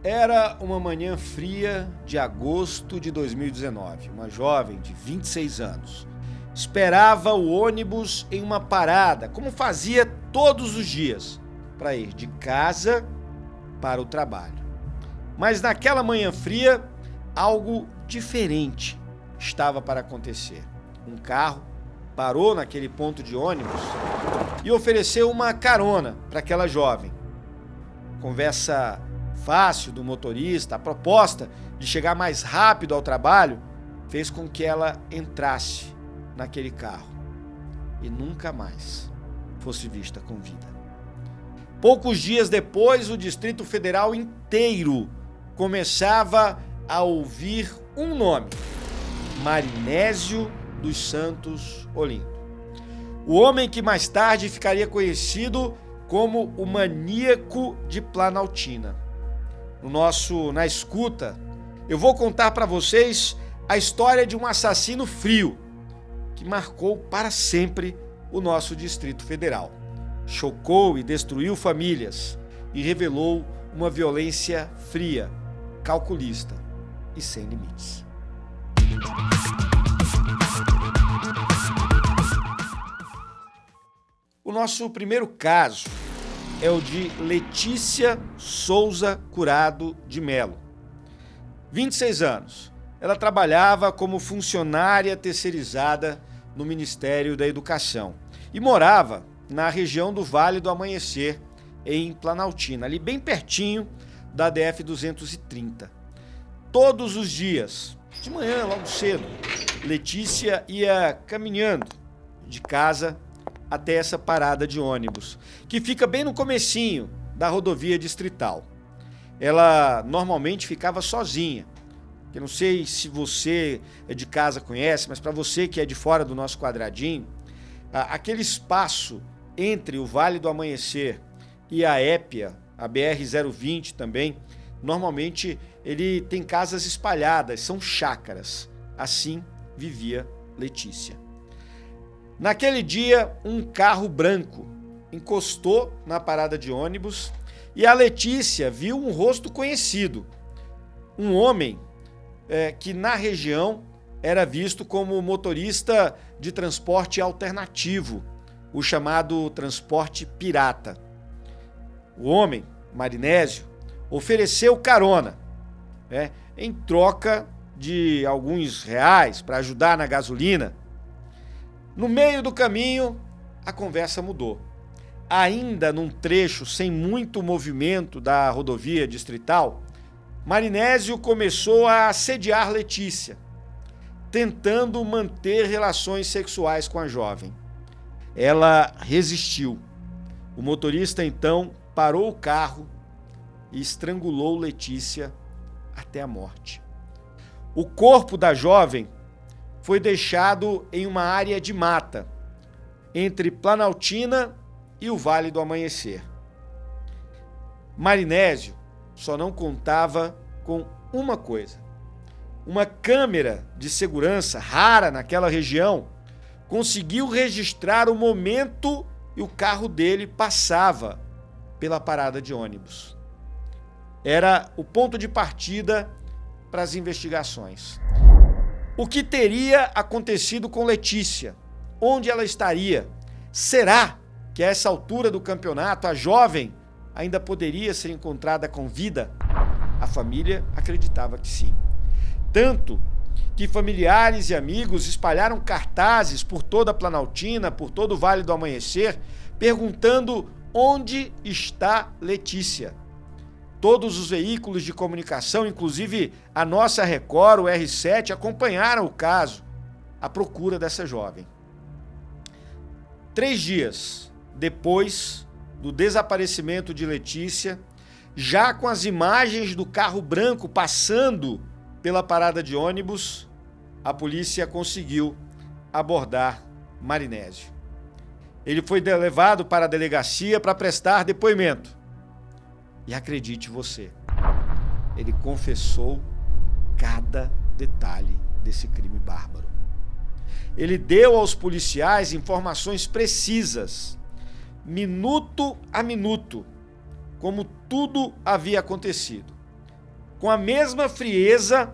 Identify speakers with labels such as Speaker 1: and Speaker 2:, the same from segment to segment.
Speaker 1: Era uma manhã fria de agosto de 2019. Uma jovem de 26 anos esperava o ônibus em uma parada, como fazia todos os dias, para ir de casa para o trabalho. Mas naquela manhã fria, algo diferente estava para acontecer. Um carro parou naquele ponto de ônibus e ofereceu uma carona para aquela jovem. Conversa fácil do motorista, a proposta de chegar mais rápido ao trabalho, fez com que ela entrasse naquele carro e nunca mais fosse vista com vida. Poucos dias depois, o Distrito Federal inteiro começava a ouvir um nome: Marinésio dos Santos Olinto. O homem que mais tarde ficaria conhecido como o maníaco de Planaltina. Na escuta, eu vou contar para vocês a história de um assassino frio que marcou para sempre o nosso Distrito Federal. Chocou e destruiu famílias e revelou uma violência fria, calculista e sem limites. O nosso primeiro caso é o de Letícia Souza Curado de Melo. 26 anos. Ela trabalhava como funcionária terceirizada no Ministério da Educação e morava na região do Vale do Amanhecer, em Planaltina, ali bem pertinho da DF-230. Todos os dias, de manhã, logo cedo, Letícia ia caminhando de casa até essa parada de ônibus, que fica bem no comecinho da rodovia distrital. Ela normalmente ficava sozinha. Eu não sei se você de casa conhece, mas para você que é de fora do nosso quadradinho, aquele espaço entre o Vale do Amanhecer e a Épia, a BR-020 também, normalmente ele tem casas espalhadas, são chácaras. Assim vivia Letícia. Naquele dia, um carro branco encostou na parada de ônibus e a Letícia viu um rosto conhecido. Um homem que na região era visto como motorista de transporte alternativo, o chamado transporte pirata. O homem, Marinésio, ofereceu carona, em troca de alguns reais para ajudar na gasolina. No meio do caminho, a conversa mudou. Ainda num trecho sem muito movimento da rodovia distrital, Marinésio começou a assediar Letícia, tentando manter relações sexuais com a jovem. Ela resistiu. O motorista então parou o carro e estrangulou Letícia até a morte. O corpo da jovem foi deixado em uma área de mata, entre Planaltina e o Vale do Amanhecer. Marinésio só não contava com uma coisa: uma câmera de segurança rara naquela região conseguiu registrar o momento e o carro dele passava pela parada de ônibus. Era o ponto de partida para as investigações. O que teria acontecido com Letícia? Onde ela estaria? Será que a essa altura do campeonato a jovem ainda poderia ser encontrada com vida? A família acreditava que sim. Tanto que familiares e amigos espalharam cartazes por toda a Planaltina, por todo o Vale do Amanhecer, perguntando onde está Letícia. Todos os veículos de comunicação, inclusive a nossa Record, o R7, acompanharam o caso, à procura dessa jovem. 3 dias depois do desaparecimento de Letícia, já com as imagens do carro branco passando pela parada de ônibus, a polícia conseguiu abordar Marinésio. Ele foi levado para a delegacia para prestar depoimento. E acredite você, ele confessou cada detalhe desse crime bárbaro. Ele deu aos policiais informações precisas, minuto a minuto, como tudo havia acontecido. com a mesma frieza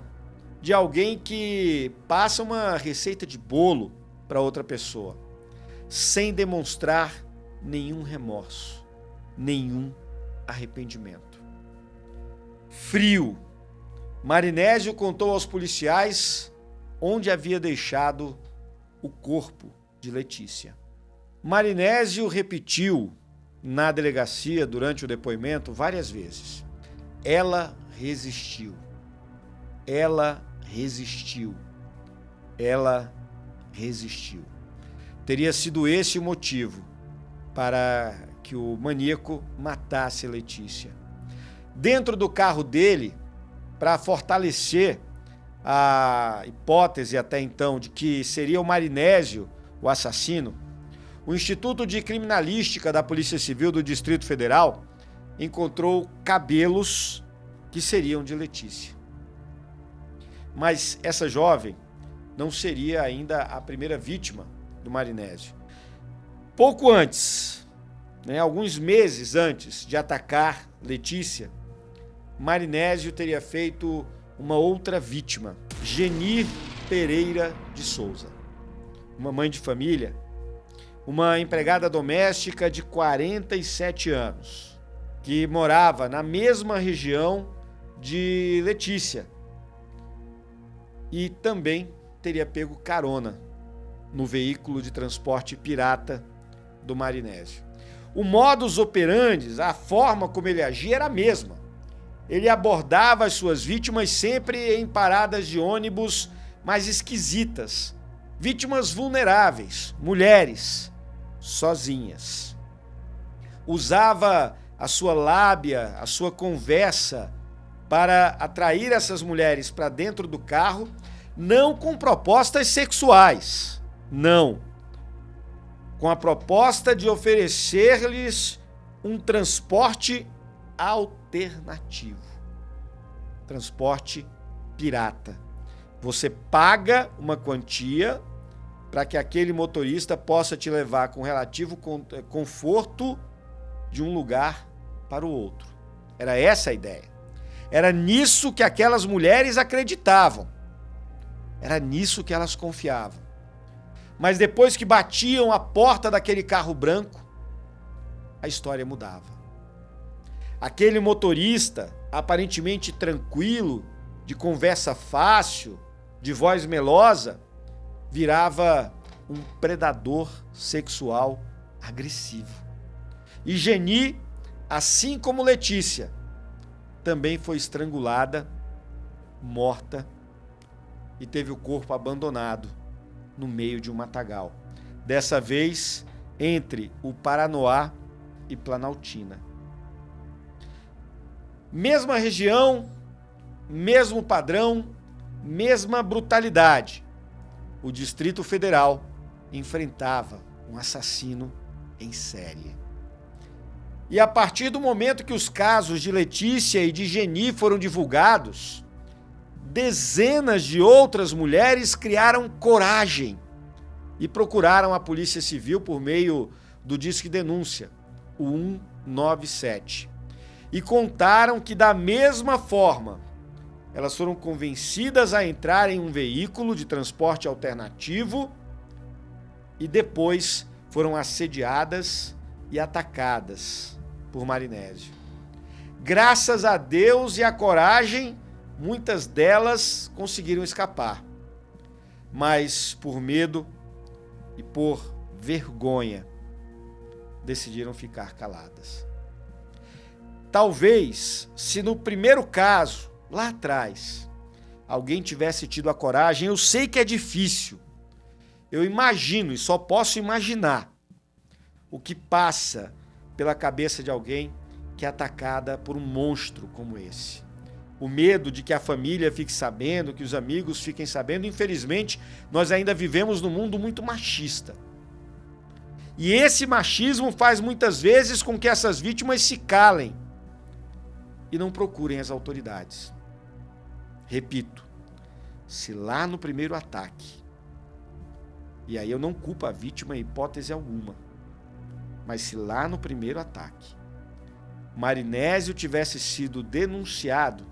Speaker 1: de alguém que passa uma receita de bolo para outra pessoa, sem demonstrar nenhum remorso, nenhum arrependimento. Frio, Marinésio contou aos policiais onde havia deixado o corpo de Letícia. Marinésio repetiu na delegacia durante o depoimento várias vezes. Ela resistiu. Ela resistiu. Ela resistiu. Teria sido esse o motivo para que o maníaco matasse Letícia. Dentro do carro dele, para fortalecer a hipótese até então de que seria o Marinésio o assassino, o Instituto de Criminalística da Polícia Civil do Distrito Federal encontrou cabelos que seriam de Letícia. Mas essa jovem não seria ainda a primeira vítima do Marinésio. Pouco antes, alguns meses antes de atacar Letícia, Marinésio teria feito uma outra vítima, Geni Pereira de Souza, uma mãe de família, uma empregada doméstica de 47 anos, que morava na mesma região de Letícia e também teria pego carona no veículo de transporte pirata do Marinésio. O modus operandi, a forma como ele agia era a mesma. Ele abordava as suas vítimas sempre em paradas de ônibus mais esquisitas, vítimas vulneráveis, mulheres, sozinhas. Usava a sua lábia, a sua conversa para atrair essas mulheres para dentro do carro, não com propostas sexuais, não. Com a proposta de oferecer-lhes um transporte alternativo. Transporte pirata. Você paga uma quantia para que aquele motorista possa te levar com relativo conforto de um lugar para o outro. Era essa a ideia. Era nisso que aquelas mulheres acreditavam. Era nisso que elas confiavam. Mas depois que batiam a porta daquele carro branco, a história mudava. Aquele motorista, aparentemente tranquilo, de conversa fácil, de voz melosa, virava um predador sexual agressivo. E Geni, assim como Letícia, também foi estrangulada, morta e teve o corpo abandonado no meio de um matagal. Dessa vez, entre o Paranoá e Planaltina. Mesma região, mesmo padrão, mesma brutalidade. O Distrito Federal enfrentava um assassino em série. E a partir do momento que os casos de Letícia e de Geni foram divulgados, dezenas de outras mulheres criaram coragem e procuraram a Polícia Civil por meio do Disque Denúncia, o 197. E contaram que, da mesma forma, elas foram convencidas a entrar em um veículo de transporte alternativo e depois foram assediadas e atacadas por Marinésio. Graças a Deus e à coragem, muitas delas conseguiram escapar. Mas por medo e por vergonha, decidiram ficar caladas. Talvez, se no primeiro caso, lá atrás, alguém tivesse tido a coragem, eu sei que é difícil. Eu imagino e só posso imaginar o que passa pela cabeça de alguém que é atacada por um monstro como esse. O medo de que a família fique sabendo, que os amigos fiquem sabendo. Infelizmente, nós ainda vivemos num mundo muito machista. E esse machismo faz muitas vezes com que essas vítimas se calem e não procurem as autoridades. Repito, se lá no primeiro ataque, e aí eu não culpo a vítima em hipótese alguma, mas se lá no primeiro ataque Marinésio tivesse sido denunciado,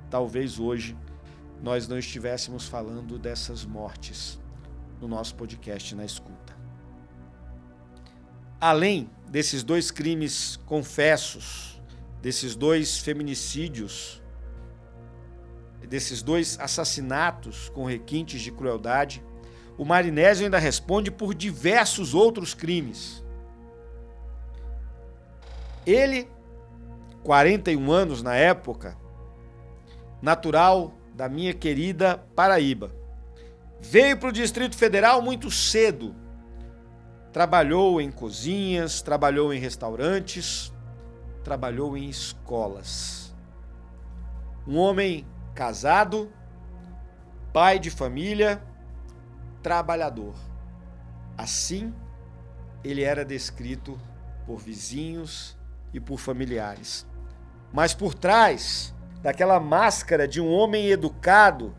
Speaker 1: talvez hoje nós não estivéssemos falando dessas mortes no nosso podcast Na Escuta. Além desses 2 crimes confessos, desses 2 feminicídios, desses 2 assassinatos com requintes de crueldade, o Marinésio ainda responde por diversos outros crimes. Ele, 41 anos na época, natural da minha querida Paraíba, veio para o Distrito Federal muito cedo. Trabalhou em cozinhas, trabalhou em restaurantes, trabalhou em escolas. Um homem casado, pai de família, trabalhador. Assim, ele era descrito por vizinhos e por familiares. Mas por trás daquela máscara de um homem educado,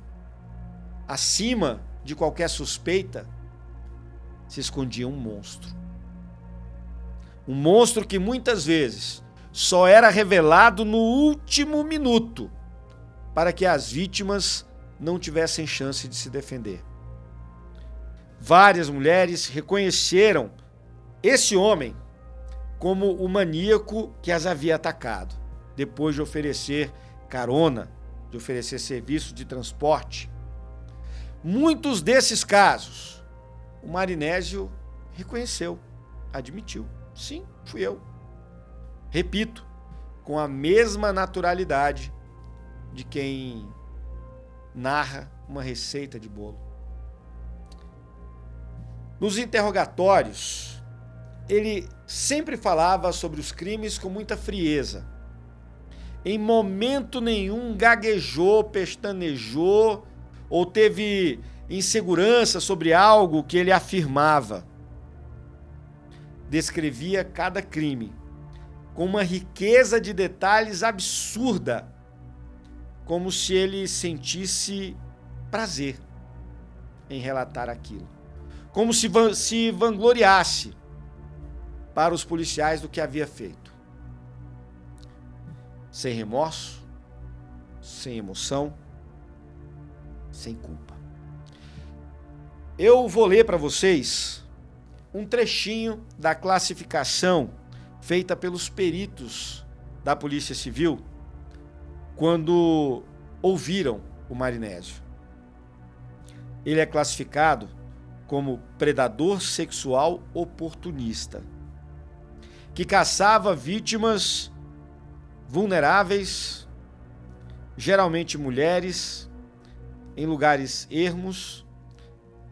Speaker 1: acima de qualquer suspeita, se escondia um monstro. Um monstro que muitas vezes só era revelado no último minuto, para que as vítimas não tivessem chance de se defender. Várias mulheres reconheceram esse homem como o maníaco que as havia atacado, depois de oferecer carona, de oferecer serviço de transporte. Muitos desses casos, o Marinésio reconheceu, admitiu. Sim, fui eu. Repito, com a mesma naturalidade de quem narra uma receita de bolo. Nos interrogatórios, ele sempre falava sobre os crimes com muita frieza. Em momento nenhum gaguejou, pestanejou ou teve insegurança sobre algo que ele afirmava. Descrevia cada crime com uma riqueza de detalhes absurda, como se ele sentisse prazer em relatar aquilo, como se vangloriasse para os policiais do que havia feito. Sem remorso, sem emoção, sem culpa. Eu vou ler para vocês um trechinho da classificação feita pelos peritos da Polícia Civil quando ouviram o Marinésio. Ele é classificado como predador sexual oportunista, que caçava vítimas vulneráveis, geralmente mulheres, em lugares ermos,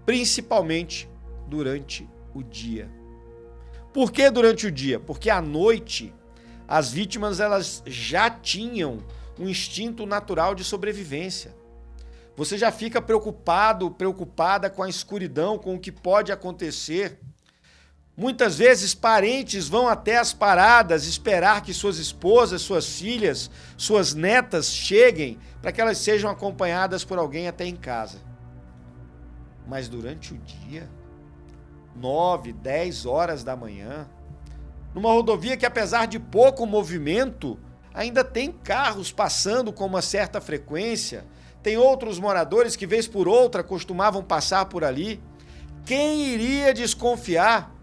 Speaker 1: principalmente durante o dia. Por que durante o dia? Porque à noite as vítimas elas já tinham um instinto natural de sobrevivência. Você já fica preocupada com a escuridão, com o que pode acontecer. Muitas vezes parentes vão até as paradas esperar que suas esposas, suas filhas, suas netas cheguem para que elas sejam acompanhadas por alguém até em casa. Mas durante o dia, 9, 10 horas da manhã, numa rodovia que apesar de pouco movimento, ainda tem carros passando com uma certa frequência, tem outros moradores que vez por outra costumavam passar por ali. Quem iria desconfiar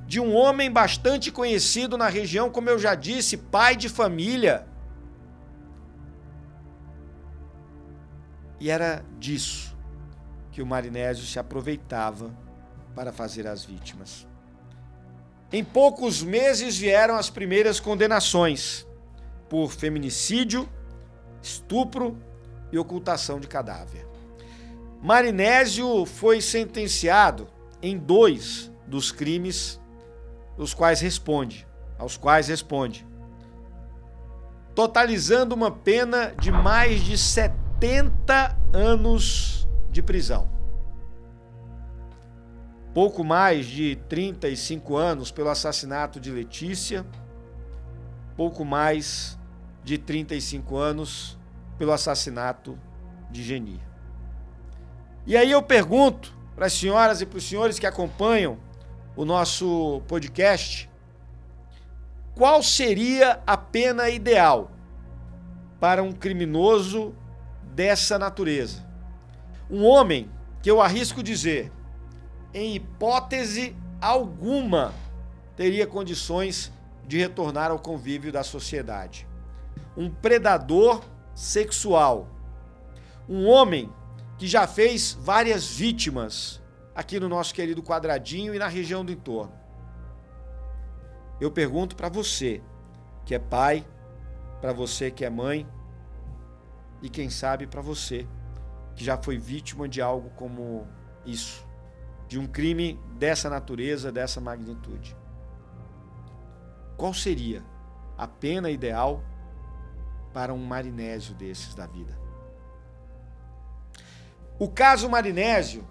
Speaker 1: de um homem bastante conhecido na região, como eu já disse, pai de família? E era disso que o Marinésio se aproveitava para fazer as vítimas. Em poucos meses vieram as primeiras condenações por feminicídio, estupro e ocultação de cadáver. Marinésio foi sentenciado em 2 dos crimes aos quais responde, totalizando uma pena de mais de 70 anos de prisão. Pouco mais de 35 anos pelo assassinato de Letícia, pouco mais de 35 anos pelo assassinato de Geni. E aí eu pergunto para as senhoras e para os senhores que acompanham o nosso podcast, qual seria a pena ideal para um criminoso dessa natureza. Um homem que eu arrisco dizer, em hipótese alguma, teria condições de retornar ao convívio da sociedade. Um predador sexual. Um homem que já fez várias vítimas aqui no nosso querido Quadradinho e na região do entorno. Eu pergunto para você, que é pai, para você que é mãe, e quem sabe para você, que já foi vítima de algo como isso, de um crime dessa natureza, dessa magnitude. Qual seria a pena ideal para um Marinésio desses da vida? O caso Marinésio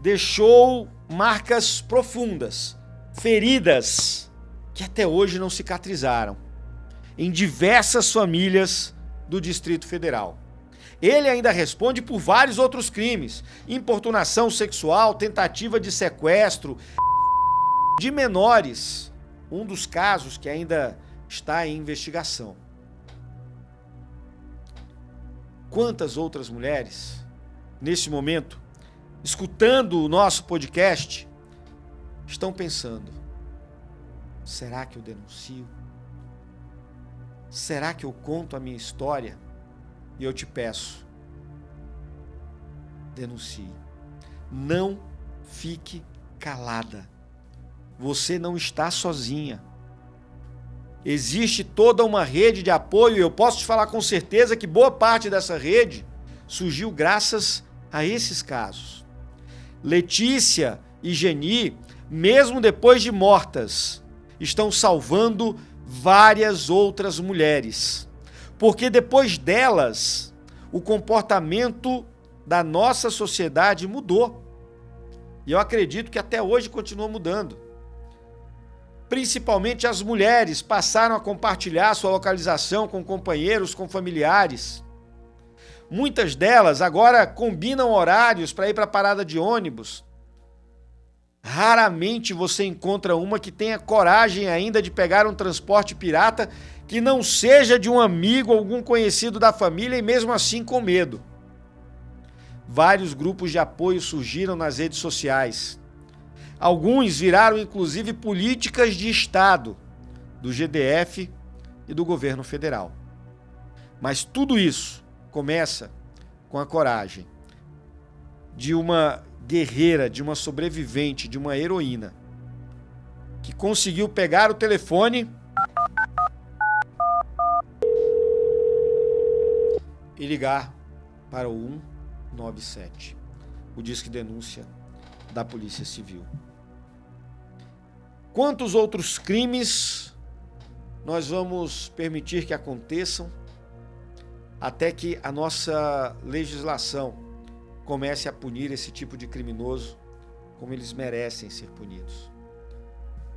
Speaker 1: deixou marcas profundas, feridas que até hoje não cicatrizaram, em diversas famílias do Distrito Federal. Ele ainda responde por vários outros crimes: importunação sexual, tentativa de sequestro de menores, um dos casos que ainda está em investigação. Quantas outras mulheres, nesse momento, escutando o nosso podcast, estão pensando: será que eu denuncio? Será que eu conto a minha história? E eu te peço, denuncie. Não fique calada. Você não está sozinha. Existe toda uma rede de apoio, e eu posso te falar com certeza que boa parte dessa rede surgiu graças a esses casos. Letícia e Geni, mesmo depois de mortas, estão salvando várias outras mulheres. Porque depois delas, o comportamento da nossa sociedade mudou. E eu acredito que até hoje continua mudando. Principalmente as mulheres passaram a compartilhar sua localização com companheiros, com familiares. Muitas delas agora combinam horários para ir para a parada de ônibus. Raramente você encontra uma que tenha coragem ainda de pegar um transporte pirata que não seja de um amigo, algum conhecido da família, e mesmo assim com medo. Vários grupos de apoio surgiram nas redes sociais. Alguns viraram inclusive políticas de Estado, do GDF e do governo federal. Mas tudo isso começa com a coragem de uma guerreira, de uma sobrevivente, de uma heroína, que conseguiu pegar o telefone e ligar para o 197, o disque denúncia da Polícia Civil. Quantos outros crimes nós vamos permitir que aconteçam até que a nossa legislação comece a punir esse tipo de criminoso como eles merecem ser punidos?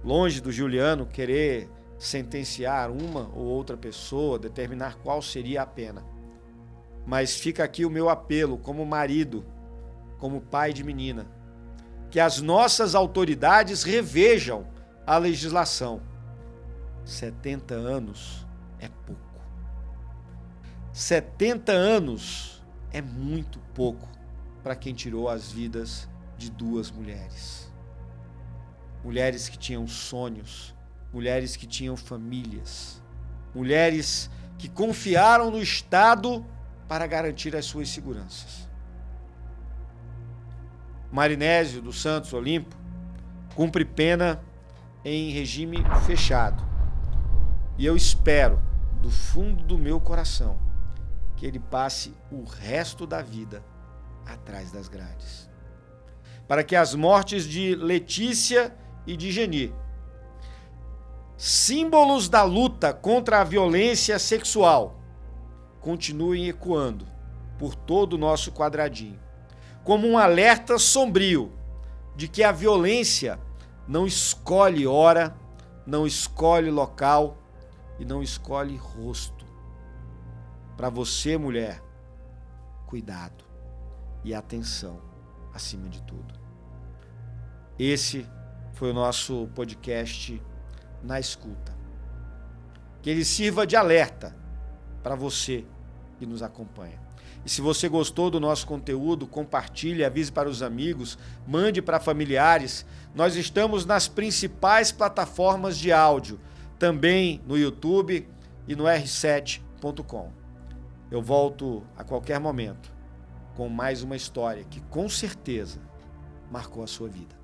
Speaker 1: Longe do Juliano querer sentenciar uma ou outra pessoa, determinar qual seria a pena. Mas fica aqui o meu apelo como marido, como pai de menina, que as nossas autoridades revejam a legislação. 70 anos é pouco. 70 anos é muito pouco para quem tirou as vidas de duas mulheres. Mulheres que tinham sonhos, mulheres que tinham famílias, mulheres que confiaram no Estado para garantir as suas seguranças. Marinésio dos Santos Olimpo cumpre pena em regime fechado. E eu espero, do fundo do meu coração, que ele passe o resto da vida atrás das grades. Para que as mortes de Letícia e de Geni, símbolos da luta contra a violência sexual, continuem ecoando por todo o nosso quadradinho, como um alerta sombrio de que a violência não escolhe hora, não escolhe local e não escolhe rosto. Para você, mulher, cuidado e atenção acima de tudo. Esse foi o nosso podcast Na Escuta. Que ele sirva de alerta para você que nos acompanha. E se você gostou do nosso conteúdo, compartilhe, avise para os amigos, mande para familiares. Nós estamos nas principais plataformas de áudio, também no YouTube e no r7.com. Eu volto a qualquer momento com mais uma história que com certeza marcou a sua vida.